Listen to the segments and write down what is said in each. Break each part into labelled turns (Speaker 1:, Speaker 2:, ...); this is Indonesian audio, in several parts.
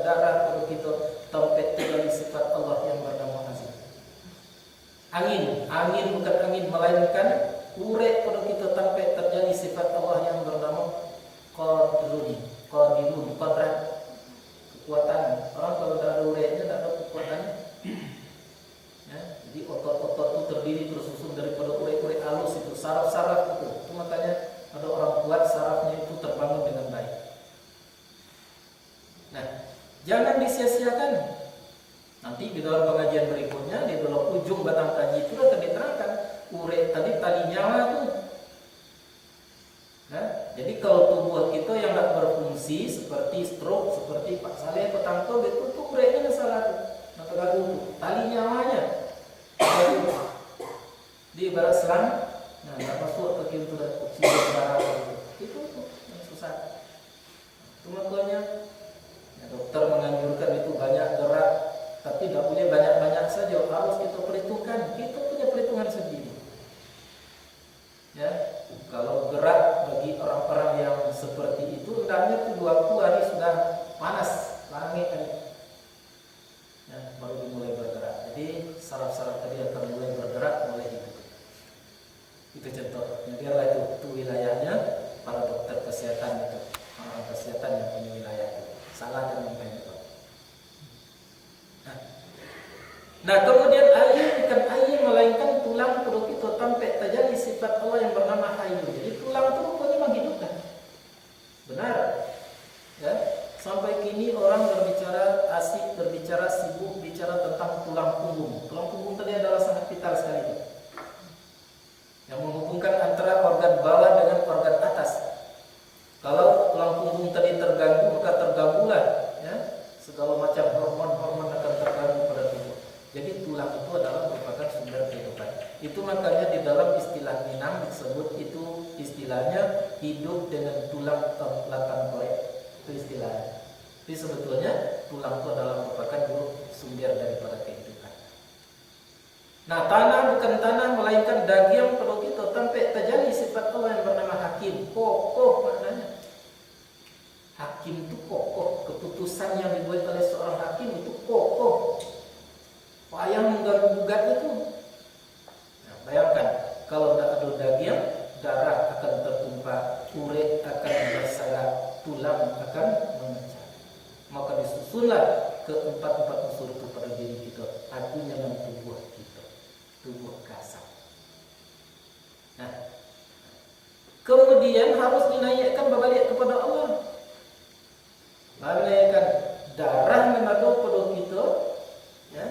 Speaker 1: darah pada kita tempat terjadi sifat Allah yang bernama azim. Angin bukan angin melainkan urek pada kita tempat terjadi sifat Allah yang bernama qadirun, qadrat, kekuatan. Orang kalau tidak ada ureknya tidak ada kekuatannya. Ya, jadi otot-otot itu terdiri tersusun daripada urek-urek halus itu, saraf-saraf itu. Itu makanya ada orang kuat sarafnya itu terbangun dengan baik. Nah, jangan disia-siakan. Nanti di dalam pengajian berikutnya di dalam ujung batang kaji itu akan diterangkan urek tadi tali nyawa itu. Nah, jadi kalau tubuh kita yang tidak berfungsi seperti stroke, seperti Pak Saleh petangkau itu tuh ureknya salah tuh. Maka lagu tali nyawanya. Di ibarat selang, nah masuk ke pintu oksigen darah itu yang susah. Itu makanya ya, dokter menganjurkan itu banyak gerak, tapi tidak boleh banyak-banyak saja. Harus kita perhitungkan. Kita punya perhitungan sendiri. Ya, kalau gerak bagi orang-orang yang seperti itu, hendaknya itu 20 hari sudah panas langit kan. Ya, baru dimulai bergerak. Jadi saraf-saraf tadi akan mulai bergerak, mulai hidup. Itu contohnya. Biarlah itu wilayahnya para dokter kesehatan itu, orang kesehatan yang punya wilayah itu. Salah dan memang itu. Nah, kemudian air bukan air melainkan tulang perut itu sampai terjadi sifat Allah yang bernama hayy. Jadi tulang itu pokoknya menghidupkan. Benar. Ya. Sampai kini orang berbicara asik, berbicara sibuk bicara tentang tulang punggung. Tulang punggung tadi adalah sangat vital sekali. Yang menghubungkan antara organ bawah dengan organ atas. Kalau tulang punggung tadi terganggu, maka terganggulah ya, segala macam hormon-hormon akan terganggu pada tubuh. Jadi tulang itu adalah merupakan sumber kehidupan. Itu makanya di dalam istilah Minang disebut itu istilahnya hidup dengan tulang 8 korek. Itu istilahnya. Tapi sebetulnya tulang itu adalah merupakan sumber daripada kehidupan. Nah, tanah bukan tanah melainkan daging perut kita sampai terjadi sifat Allah yang bernama hakim. Kokoh maknanya. Hakim itu kokoh. Keputusan yang dibuat oleh seorang hakim itu kokoh. Payah menggugat itu. Nah, bayangkan kalau tidak ada daging, darah akan tertumpah, urek akan bersarang, tulang akan memecah. Maka disusunlah keempat-empat unsur itu pada diri kita. Artinya dalam tubuh kita, tubuh kasar. Nah, kemudian harus dinaikkan berbalik kepada Allah. Menaikkan darah mengatur pada kita, ya.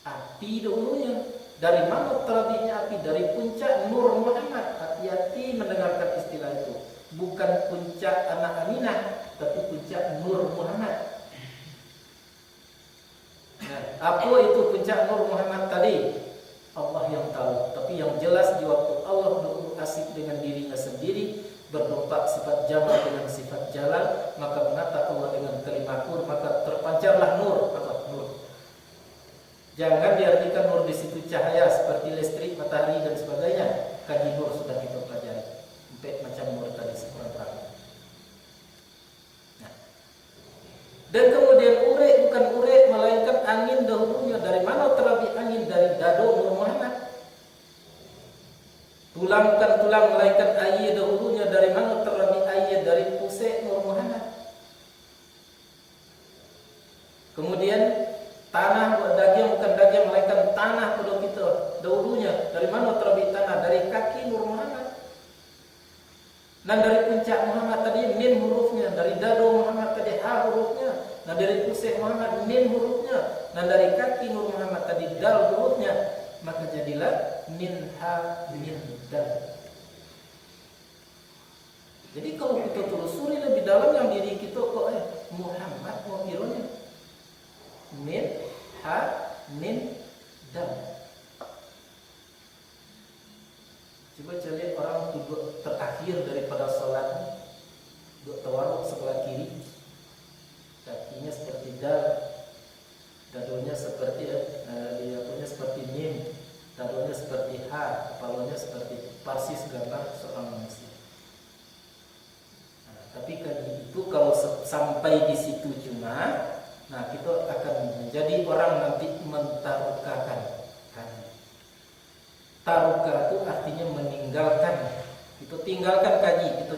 Speaker 1: Api dahulunya. Dari mana terlebihnya api? Dari puncak Nur Muhammad. Hati-hati mendengarkan istilah itu. Bukan puncak anak Aminah, tapi puncak Nur Muhammad. Nah, apa itu puncak Nur Muhammad tadi? Allah yang tahu. Tapi yang jelas di waktu Allah asik dengan dirinya sendiri, berdompak sifat jamal dengan sifat jalal, maka menata Allah dengan kalimat nur, maka terpancarlah nur. Apa? Nur. Jangan diartikan nur di situ cahaya seperti listrik, matahari dan sebagainya. Kaji nur sudah kita pelajari. Sampai macam nur tadi sekurang-kurangnya. Nah. Dan kemudian urek bukan urek melainkan angin dahulunya. Dari mana terlebih angin? Dari dado Nur Muhammad. Tulang bukan tulang melainkan air dahulunya. Dari mana terlebih air? Dari pusat Nur Muhammad. Kemudian tanah buat daging bukan daging melainkan tanah pada kita dahulunya. Dari mana terbit tanah? Dari kaki Nur Muhammad. Dan dari puncak Muhammad tadi min hurufnya, dari dado Muhammad tadi ha hurufnya, dan dari pusat Muhammad min hurufnya, dan dari kaki Nur Muhammad tadi dal hurufnya, maka jadilah min ha min dal. Jadi kalau kita telusuri lebih dalam yang diri kita kok Muhammad mau kiranya min ha min dal. Coba lihat orang duduk terakhir daripada sholat, duduk tawaruk sebelah kiri, kakinya seperti dal, dadonya seperti punya seperti mim, dadonya seperti ha, kepalanya seperti persis gambar seorang manusia. Nah, tapi kaji itu kalau sampai di situ cuma, nah kita akan menjadi orang nanti mentarukakan kaji. Taruka itu artinya meninggalkan. Kita tinggalkan kaji, kita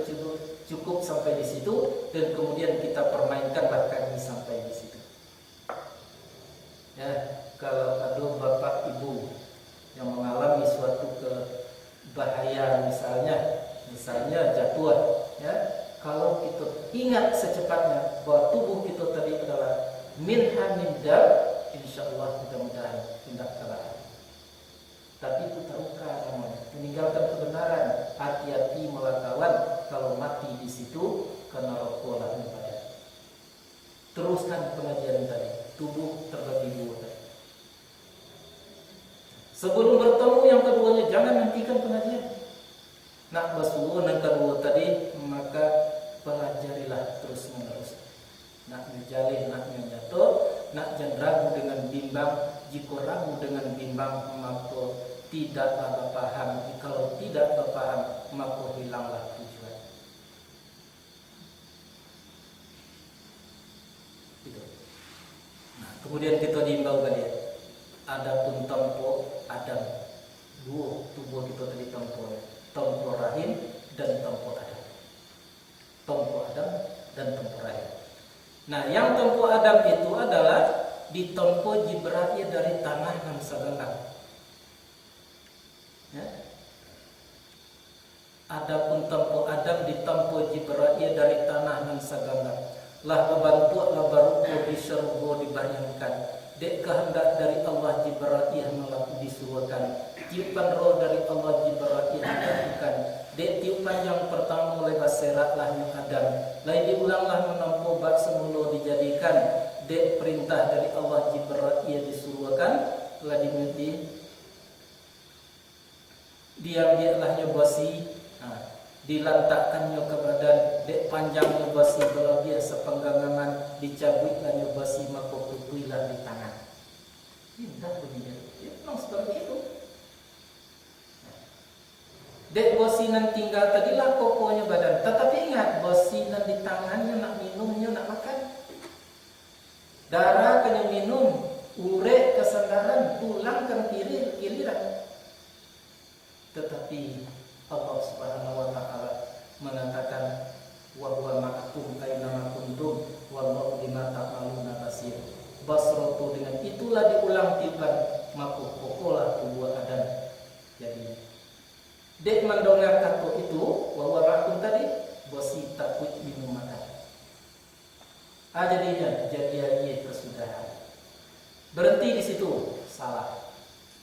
Speaker 1: cukup sampai di situ dan kemudian kita permainkanlah kaji sampai di situ. Ya, kalau ada bapak ibu yang mengalami suatu kebahayaan misalnya jatuh, ya, kalau kita ingat secepatnya bahwa tubuh kita tadi adalah minha min dam, insyaallah mudah-mudahan tidak kalah. Tapi itu taruka namanya, meninggalkan kebenaran, hati-hati melawan kalau mati di situ karena rokok lah pada. Teruskan pengajian tadi, tubuh terbagi dua tadi. Sebelum bertemu yang keduanya jangan hentikan pengajian. Nak basuh yang kedua tadi maka pelajarilah terus menerus. Nak menjalin, nak menjatuh, nak jangan ragu dengan bimbang. Jika ragu dengan bimbang maka tidak paham. Kalau tidak paham maka hilanglah tujuan. Itu. Nah, kemudian kita diimbau tadi. Adapun tempo Adam, dua tubuh kita tadi tempo rahim dan tempo Adam. Tempo Adam dan tempo rahim. Nah, yang tempo Adam itu adalah ditempo Jibril dari tanah dan segala. Ya. Adapun tempo Adam ditempo Jibril dari tanah dan segala. Lah membantu lah baru diserbu dibayangkan. Dek kehendak dari Allah Jibril melakukan disuruhkan. Tiupan roh dari Allah Jibril melakukan. Dek tiupan yang pertama oleh baseratlah yang Adam. Lain diulanglah menempuh bak semula dijadikan. Dek perintah dari Allah Jibril disuruhkan. Telah diminti diambilahnya basi, dilantakkannya ke badan, dek panjangnya basi kalau dia sepenggangan, dicabutkannya basi maka putuilah di tangan. Tidak begini, ya, memang seperti itu. Dek bosinan tinggal tadilah pokoknya badan, tetapi ingat bosinan di tangannya nak minumnya nak makan. Darah kena minum, urek kesandaran, tulang kan kiriran. Tetapi Allah Subhanahu wa taala mengatakan wa huwa ma'akum aina ma kuntum wallahu bima ta'maluna basir. Basratu dengan itulah diulang tiban maka pokolah tubuh Adam. Jadi dek mendongak kata itu wa huwa ma'akum tadi bosi takwid minum makan. Jadinya jadi kesudahan. Berhenti di situ salah.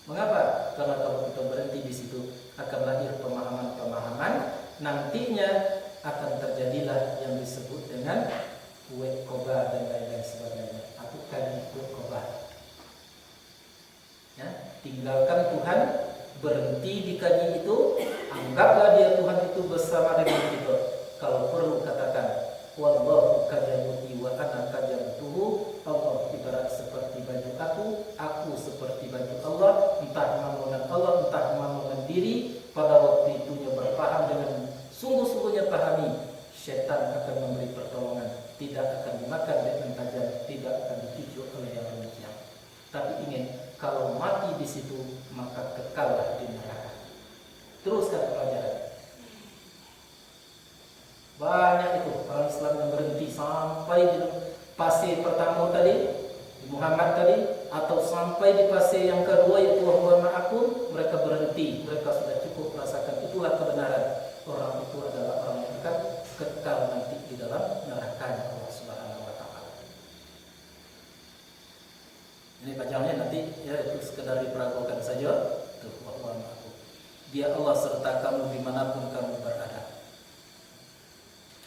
Speaker 1: Mengapa? Karena kalau kita berhenti di situ akan lahir pemahaman-pemahaman, nantinya akan terjadilah yang disebut dengan kuwet koba dan lain-lain sebagainya. Aku kaji kuwet koba. Ya, tinggalkan Tuhan, berhenti di kaji itu, anggaplah dia Tuhan itu bersama dengan kita. Kalau perlu katakan, wallahu kajabuti wa ana kajabutuhu. Allah ibarat seperti baju aku seperti baju Allah, entah manunan Allah, entah manunan diri. Pada waktu itunya berpaham dengan sungguh-sungguhnya pahami, syaitan akan memberi pertolongan, tidak akan dimakan dengan tajam, tidak akan dipicu oleh yang demikian. Tapi ingin kalau mati di situ maka kekallah di neraka. Teruskan pelajaran. Banyak itu orang Islam yang berhenti sampai di fase pertama tadi, di Muhammad tadi, atau sampai di fase yang kedua yaitu wa ma'akum, mereka berhenti, mereka sudah cukup merasakan itulah kebenaran. Orang itu adalah orang yang akan kekal nanti di dalam neraka Allah Subhanahu wa taala. Ini panjangnya nanti ya itu sekedar diperagukan saja. Tuh wa ma'akum. Dia Allah serta kamu dimanapun kamu berada.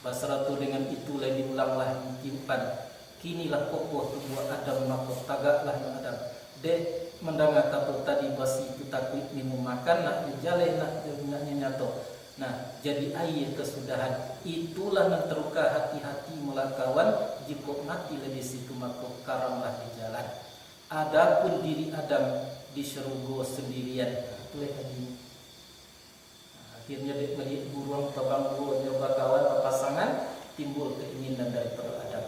Speaker 1: Basratu dengan itulah diulanglah timpan. Kinilah kokoh tubuh Adam maka tagaklah yang Adam. Dek mendengar kata tadi basi itu takwid minum makan nak menjalin nak nyato. Nah, jadi air kesudahan itulah yang teruka hati-hati melakawan jika mati di situ maka karamlah di jalan. Adapun diri Adam di surga sendirian. Itulah tadi. Akhirnya dia melihat burung terbang burung bakawan pasangan timbul keinginan daripada Adam.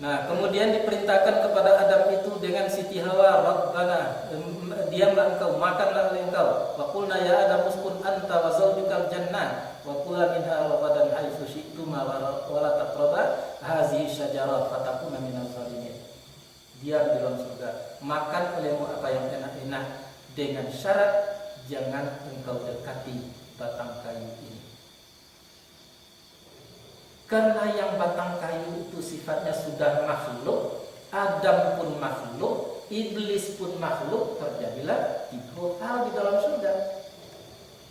Speaker 1: Nah, kemudian diperintahkan kepada Adam itu dengan Siti Hawa, Rabbana, diamlah engkau, makanlah oleh engkau. Wa qulna ya Adam uskun anta wa zawjukal jannah wa kula minha ragadan haitsu syi'tuma wa la taqraba hazihi syajarah fatakuna minaz zalimin. Diam di dalam surga, makan olehmu apa yang enak-enak, dengan syarat jangan engkau dekati batang kayu ini. Karena yang batang kayu itu sifatnya sudah makhluk, Adam pun makhluk, iblis pun makhluk, terjadilah 3 hal di dalam surga.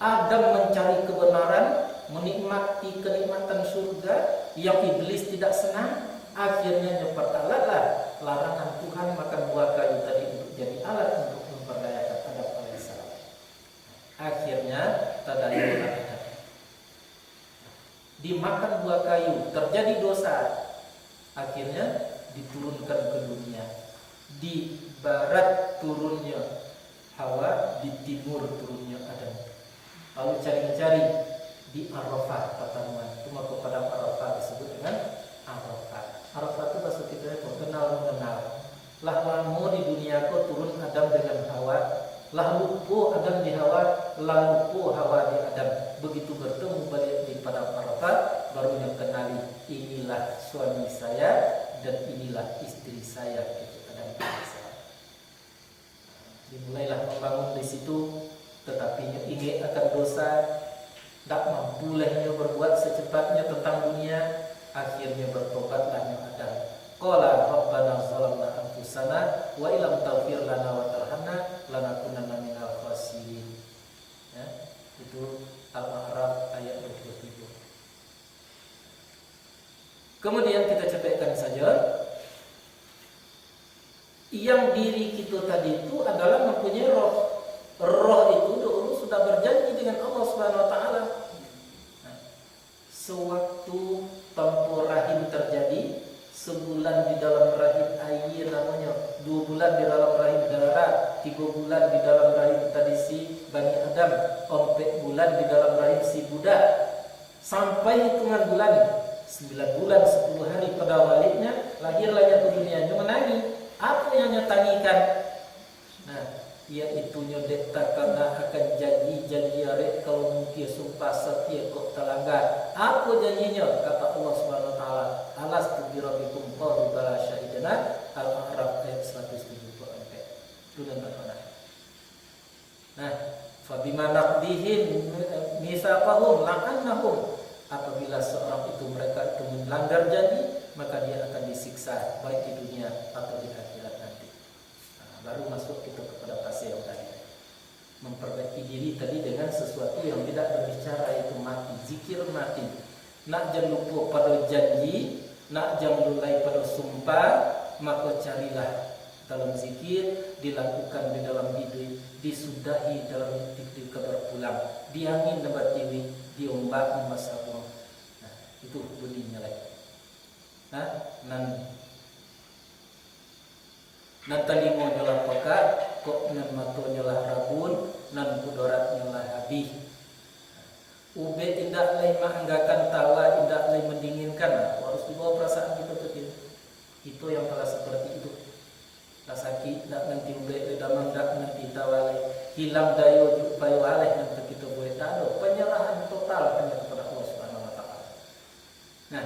Speaker 1: Adam mencari kebenaran, menikmati kenikmatan surga yang iblis tidak senang, akhirnya nyepetalah larangan Tuhan makan buah kayu tadi untuk jadi alat untuk memperdayakan Adam alaihissalam. Akhirnya tadayun dimakan buah kayu, terjadi dosa, akhirnya diturunkan ke dunia. Di barat turunnya Hawa, di timur turunnya Adam. Lalu cari-cari di Arafah pertemuan. Cuma kepada Arafah disebut dengan Arafah. Arafah itu bahasa kita kenal-mengenal. Lah lamu di dunia ko turun Adam dengan Hawa, lah lupu Adam di Hawa, lah lupu Hawa di Adam. Begitu bertemu balik di padang Arafah, baru yang kenali inilah suami saya dan inilah istri saya, itu Adam alaihissalam. Dimulailah membangun di situ, tetapi ingin akan dosa, tak mampu lehnya berbuat secepatnya tentang dunia, akhirnya bertobatlah Adam. Qala rabbana zalamna anfusana wa illam taghfir lana wa tarhamna lanakunanna minal khasirin. Ya, itu Al-A'raf ayat 27. Kemudian kita cepatkan saja, yang diri kita tadi itu adalah mempunyai roh. Roh itu dulu sudah berjanji dengan Allah Subhanahu wa taala. Nah, sewaktu tempoh rahim terjadi, sebulan di dalam rahim air namanya, 2 bulan di dalam rahim darah, 3 bulan di dalam rahim tadi si Bani Adam, 4 bulan di dalam rahim si budak, sampai hitungan bulan 9 bulan 10 hari pada walidnya lahirlah yang ke dunia. Menangi apa yang nyetangikan? Nah, yaitu nyodek karena akan janji arek kalau mungkin sumpah setia kok telanggar. Apa janjinya? Kata Allah Subhanahu wa taala, alastu bi rabbikum qalu bala syahidana. Al-A'raf ayat 174. Itu dan mana? Nah, fa bima naqdihim mitsaqahum la'annahum, apabila seorang itu mereka itu melanggar janji, maka dia akan disiksa baik di dunia atau di akhirat nanti. Nah, baru masuk kita kepada fase yang tadi, memperbaiki diri tadi dengan sesuatu yang tidak berbicara, itu mati, zikir mati. Nak jangan lupa pada janji, nak jangan lulai pada sumpah, maka carilah dalam zikir, dilakukan di dalam hidup, disudahi dalam di kabar pulang, diangin tempat tiwi, diombak membasamu. Nah, itu bunyinya lagi. Nah, nan talimo nyolah pekat, kok nan mato nyolah rabun, nan kudorat nyolah habis. Ube tidak lain menganggakan tawa, tidak lain mendinginkan. Harus dibawa perasaan kita betul. Itu yang telah seperti itu. Sakit nak nanti ube damang dak nanti tawale hilang dayo bayo aleh nanti kita boleh tahu penyerahan total hanya kepada Allah Subhanahu wa taala. Nah,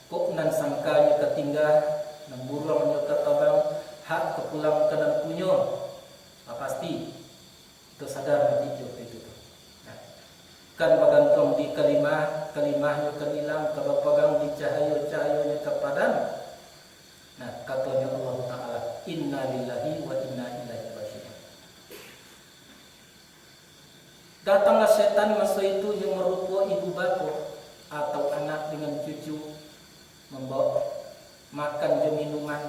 Speaker 1: kok nan sangkanya ketinggal, nan burungnya ketabang, hak kepulang ke nan punyo. Pasti itu sadar nanti itu. Nah, kan bagantong di kalimahnya kan hilang, kalau pegang di cahaya-cahayanya kepadam. Nah, katanya Allah Ta'ala, inna lillahi wa inna ilaihi raji'un. Datanglah setan masa itu yang merupa ibu bapa atau anak dengan cucu, membawa makan dan minuman,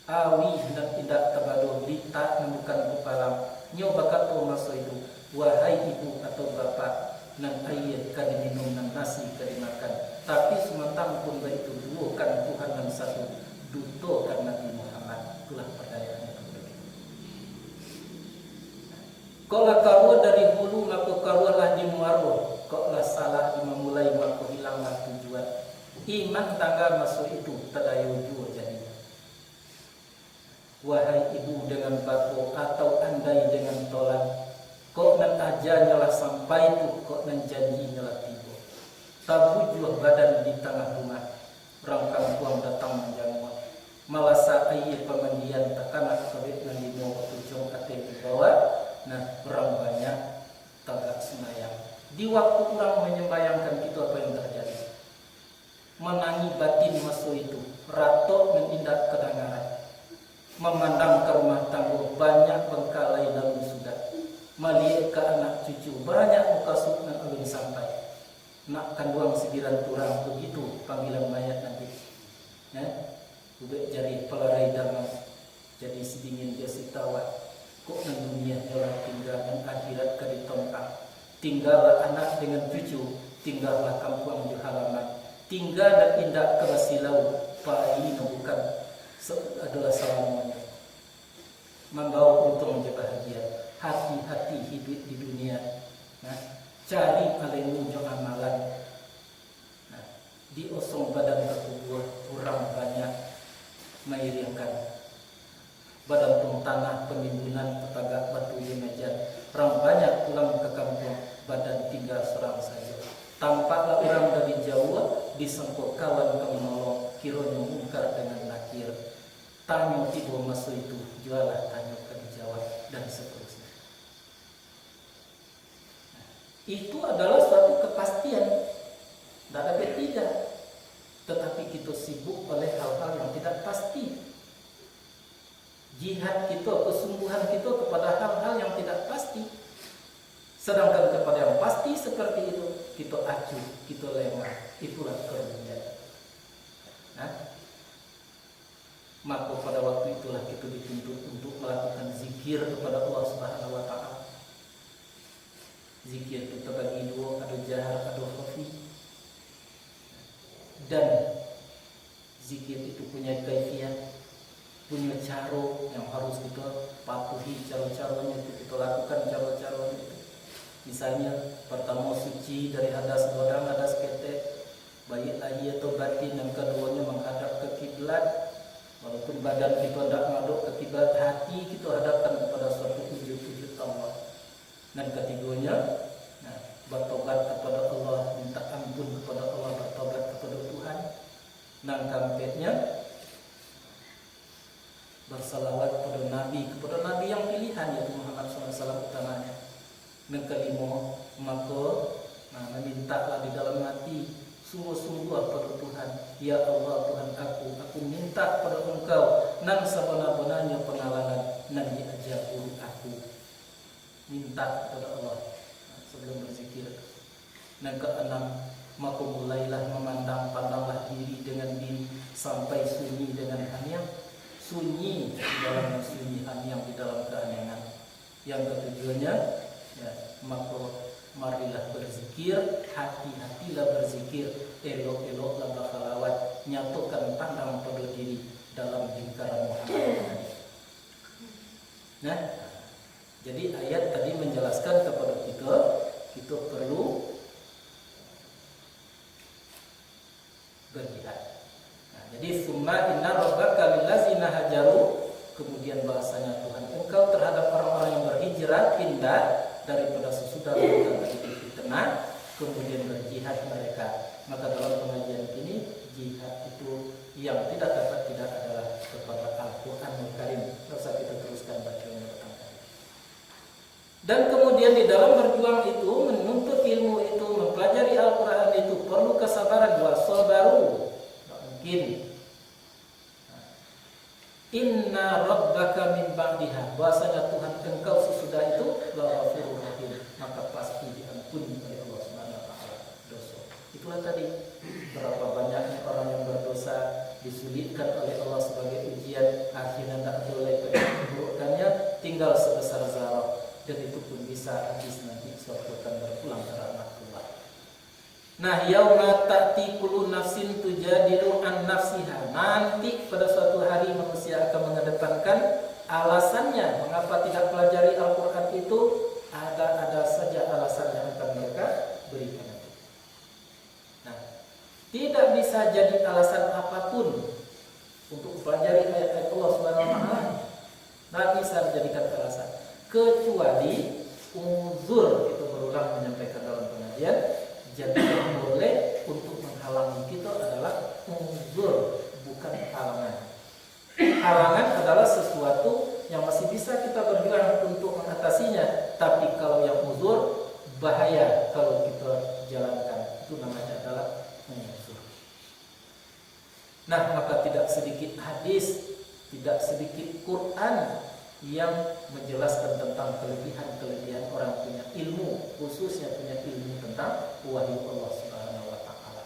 Speaker 1: awih dan tidak terbaduh, lita membukan kepala. Nyoba kata masa itu, wahai ibu atau bapak, nan air kadi minum nan nasi kadi makan. Tapi sementara pun itu duakan Tuhan yang satu, dutokan Nabi Muhammad. Itulah perdayaannya begitu. Kalau karuah dari hulu maka karuahlah di muaro. Kalau salah di memulai maka hilanglah tujuan. Iman tangga masuk itu tadayujur. sampai tu kok nan janji ngelatibo. Tabujuh badan di tengah rumah. Orang kampung datang menjangkau. Malasa ayi pemandian takanak kebit nan limo tujung ate di bawah. Nah, orang banyak tagak semayang. Di waktu orang menyembayangkan itu apa yang terjadi? Menangi batin masuk itu, rato menindak kedengaran. Memandang ke rumah tangga banyak bengkalai dalam sudah. Melihat ke anak cucu banyak muka sukna alun sampai. Nak kanduang segiran turang begitu panggilan mayat nanti. Ya, ubek jari pelarai damai. Jadi sedingin dia sitawat. Kok nan dunia jalan tinggal dan akhirat ke ditongkang. Tinggallah anak dengan cucu, tinggallah kampung di halaman. Tinggal dan indah kerasilau, paino bukan adalah selamanya. Membawa untung je bahagia. Hati-hati hidup di dunia. Nah, cari alemu jo amalan. Nah, di osong badan terkubur kurang banyak mairingkan. Badan pun tanah penimbunan petagak batu jemejan. Orang banyak pulang ke kampung, badan tinggal seorang saja. Tampaklah orang dari jauh disengkok kawan ke menolong, kiranya mungkar dengan nakir. Tanyo tiba masuk itu, jualah tanyo ke dijawab dan seterusnya. Nah, itu adalah suatu kepastian. Tidak ada tidak. Tetapi kita sibuk oleh hal-hal yang tidak pasti. Jihad kita, kesungguhan kita kepada hal-hal yang tidak pasti. Sedangkan kepada yang pasti seperti itu, kita acuh, kita lengah. Itulah kerugian. Nah, maka pada waktu itulah kita dituntut untuk melakukan zikir kepada Allah Subhanahu wa Ta'ala. Zikir kita bagi dua, ada jahar, ada khafi. Dan zikir itu punya kaifiat, punya cara yang harus kita patuhi, cara-caranya itu kita lakukan cara-caranya itu. Misalnya pertama suci dari hadas godang, hadas ketek, baik lahir atau batin, dan keduanya menghadap ke kiblat. Walaupun badan kita tidak menghadap ke kiblat, hati kita hadapkan kepada suatu wujud-wujud Allah. Dan ketiganya, nah, bertobat kepada Allah, minta ampun kepada Allah, bertobat kepada Tuhan. Dan keempatnya, bersalawat kepada Nabi yang pilihan, yaitu Muhammad SAW utamanya. Dan kelima, maka memintalah di dalam hati sungguh-sungguh kepada Tuhan. Ya Allah Tuhan aku minta kepada Engkau nan sebenar-benarnya pengalangan nan diajar aku. Minta kepada Allah sebelum berzikir. Dan keenam, maka mulailah pandanglah diri dengan diri sampai sunyi dengan hanyang. Sunyi di dalam sunyi, hanyang di dalam keanehan. Yang ketujuhnya, ya, maka marilah berzikir, hati-hatilah berzikir, elok-eloklah bersalawat, nyatukan pandang pada diri dalam lingkaran Muhammad. Nah, jadi ayat tadi menjelaskan kepada kita perlu berjihad. Nah, jadi summa inna rabbaka lillazina hajaru, kemudian bahasanya Tuhan engkau terhadap orang-orang yang berhijrah, pindah daripada sesudah mereka terjadi fitnah, kemudian berjihad mereka. Maka dalam pengajian ini, jihad itu yang tidak dapat tidak adalah kepada Al-Quranul Karim. Tidak usah kita teruskan bacanya petang kali. Dan kemudian di dalam berjuang itu, menuntut ilmu itu, mempelajari Al-Quran itu perlu kesabaran. Wasabaru, tidak mungkin. Inna rabbaka min ba'diha, bahwasanya Tuhan engkau sesudah itu Ghafurur Rahim, maka pasti diampuni oleh Allah Subhanahu wa taala dosa. Itulah tadi berapa banyaknya orang yang berdosa disulitkan oleh Allah sebagai ujian, akhirnya tak boleh keburukannya tinggal sebesar zarah, dan itu pun bisa habis nanti suatu akan berpulang ke rahmat Allah. Nah, yauma ta'ti kullu nafsin tujadilu an nafsiha. Nanti pada suatu hari manusia akan mengedepankan alasannya mengapa tidak pelajari Al-Qur'an itu, ada saja alasan yang akan mereka berikan. Nah, tidak bisa jadi alasan apapun untuk pelajari ayat-ayat Allah Subhanahu wa taala. Tidak bisa dijadikan alasan kecuali uzur itu berulang menyampaikan dalam pengajian, jadi yang boleh untuk menghalangi kita adalah uzur, bukan halangan. Halangan adalah sesuatu yang masih bisa kita bergerak untuk mengatasinya, tapi kalau yang uzur bahaya kalau kita jalankan, itu namanya adalah uzur. Nah, maka tidak sedikit hadis, tidak sedikit Quran yang menjelaskan tentang kelebihan-kelebihan orang punya ilmu, khususnya punya ilmu tentang wahyu Allah Subhanahu wa taala.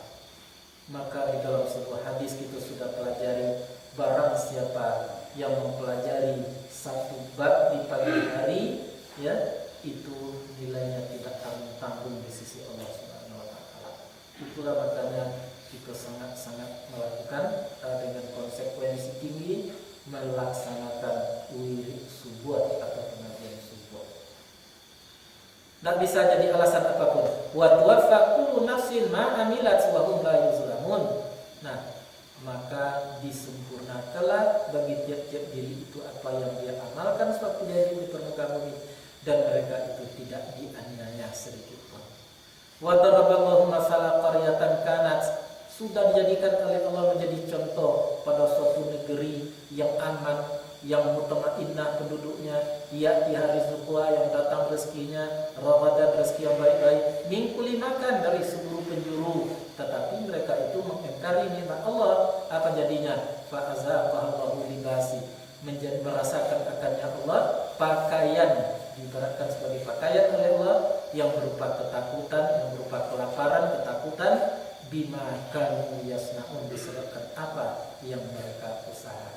Speaker 1: Maka di dalam sebuah hadis kita sudah pelajari, barang siapa yang mempelajari satu bab di pagi hari, ya, itu nilainya tidak tanggung di sisi Allah Subhanahu wa taala. Itulah makanya kita sangat-sangat melakukan dengan konsekuensi tinggi melaksanakan wirid subuh atau pengajian subuh. Tak bisa jadi alasan apapun. Wa tuwaffa kullu nafsin ma amilat wa hum la yuzlamun. Nah, maka disempurnakanlah bagi tiap-tiap diri itu apa yang dia amalkan sewaktu dia hidup di permukaan bumi, dan mereka itu tidak dianiaya sedikit pun. Wa daraballahu masalan qaryatan kanat, sudah dijadikan oleh Allah menjadi contoh pada suatu negeri yang aman, yang mutmainnah penduduknya, ya'ti rizqha, yang datang rezekinya, rawadan rezeki yang baik-baik, min kulli makan, dari seluruh penjuru, tetapi mereka itu mengingkari nikmat Allah. Apa jadinya? Fa azaqallahu libasi, menjadi merasakan akannya Allah pakaian, diibaratkan sebagai pakaian oleh Allah yang berupa ketakutan, yang berupa kelaparan, ketakutan, bima kanu yasnaun, disebabkan apa yang mereka usahakan.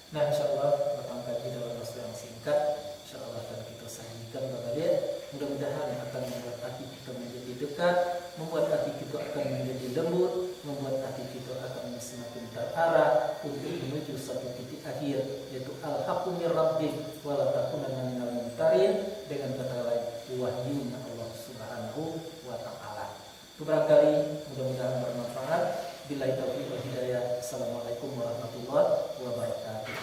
Speaker 1: Nah, insyaallah datang kaji dalam waktu yang singkat, insyaallah akan kita sajikan kepada dia. Mudah-mudahan akan membuat hati kita menjadi dekat, membuat hati kita akan menjadi lembut, membuat hati kita akan semakin terarah untuk menuju satu titik akhir, yaitu al-haqqu mir rabbik wa la takunanna minal mumtarin, dengan kata lain wahyunya Allah Subhanahu wa taala. Itu barangkali mudah-mudahan bermanfaat. Billahi taufiq wal hidayah. Assalamualaikum warahmatullahi wabarakatuh.